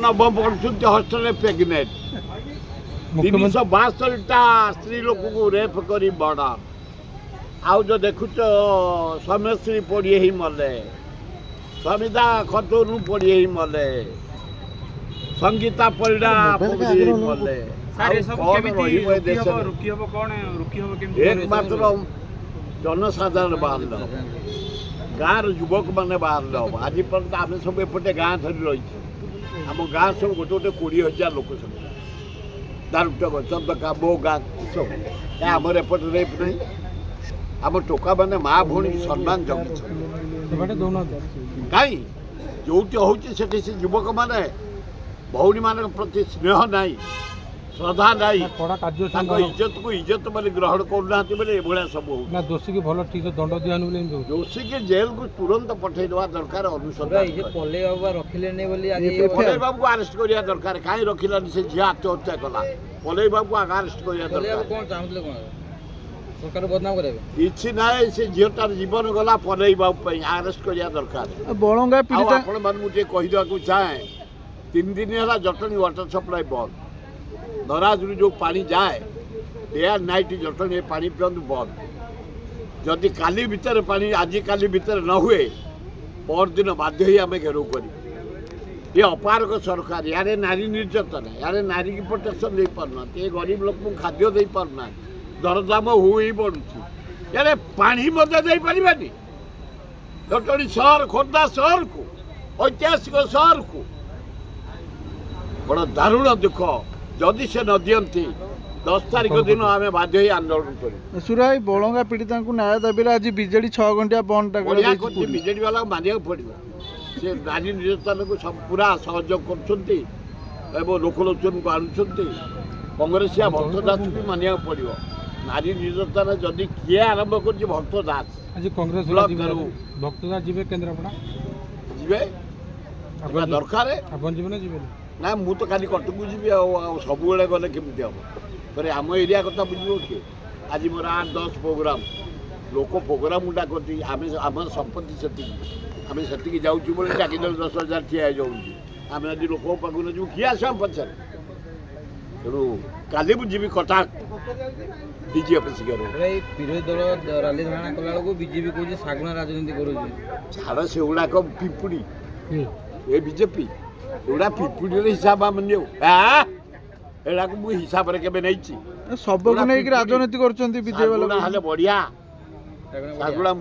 नवम पढ़ुं hostel pregnant 362टा स्त्री लोक को रेप कर बर्डर आउ जो देखुच समश्री पड़े ही मले समिता खतोनू पड़े ही मले संगीता परिडा पड़े मले एकमात्र जनसाधारण बाहर गाँव युवक मैंने बाहर आज पर्यटन आम सब एपटे गाँ धरी रही आम गाँ सब गोटे 20,000 लोक सब दारुटक चंदका मो गाँ सब आमर एपटे रेप नहीं आम टोका मैंने माँ भौणी सम्मान जगि कहीं जो होती से युवक मैंने भौणी मान प्रति स्नेह नाई श्रद्धा नाई इज्जत को इज्जत मैंने ग्रहण करना भाया सब दोषी की भल ठीक दंड दिया दोषी के जेल को तुरंत पठे देवा दरकार अनुसंधान पलई बाबू को अरेस्ट करिया दरकार कहीं रखिलानी से झी आत्महत्या कला पलई बाबू को अरेस्ट करिया दरकार सरकार बदनाम करे किछि नाय से झीटार जीवन गला पलई बाबू अरेस्ट करिया दरकार बलंगा पीड़िता आपण मन मुझे कहि देवा को चाहे 3 दिन है जटनी वाटर सप्लाई बंद नराजरू जो पानी जाए डे एंड नाइट जटनी पानी पिंतु बंद जदि काली भितर पानी आज काली भितर न हुए परदिन बाध्य ही आम घेराव कर ये अपारक सरकार यारे नारी निर्यातना यारे नारी की प्रोटेक्शन दे पारना ये गरीब लोक को खाद्य दे पारना दरदाम हो ही बढ़ुची यारे पानी मध्य दे पारिबानी जटनी शहर खोर्धा शहर को ऐतिहासिक शहर को बड़ा दारुण दुख जदि से न दियंती 10 तारीख दिन आम बाध्य ही आंदोलन कर सुराई बलंगा पीड़िता न्याय दाबी आज बिजेडी 6 घंटा बंद बिजेडी वाला मानिया पड़ो से नारी निर्यातन को पूरा सहयोग कर लोकलोचन को आणुंट कांग्रेस भक्त दास को मानिया पड़ो नारी निर्यातन जदि किए आरंभ कर भक्त दास आज कांग्रेस भक्त दास जी केन्द्रापड़ा जी दरकार ना मु तो खाली कटक जी सब गले केमती हम पर आम एरिया कथा बुझे किए आज मोर 8-10 प्रोग्राम लोक प्रोग्राम गुटा करती आम संपत्ति से आम से जाऊँ बोले चाकि 10,000 ठिया जाऊँ आज लोक पाक जो किए आस पचार तेणु काली बुझी कटा डीजी ऑफिस विरोधी दल राली धारणा कला बीजेपी कह सागुणा राजनीति कर छाड़ से गुड़ाक पिंपुड़ी ये बीजेपी एगुड़ा पिंपुड़ी हिसाब एड़ा को हिसाब रे केबे नहीं सब राजनीति कर बढ़िया सागुड़ा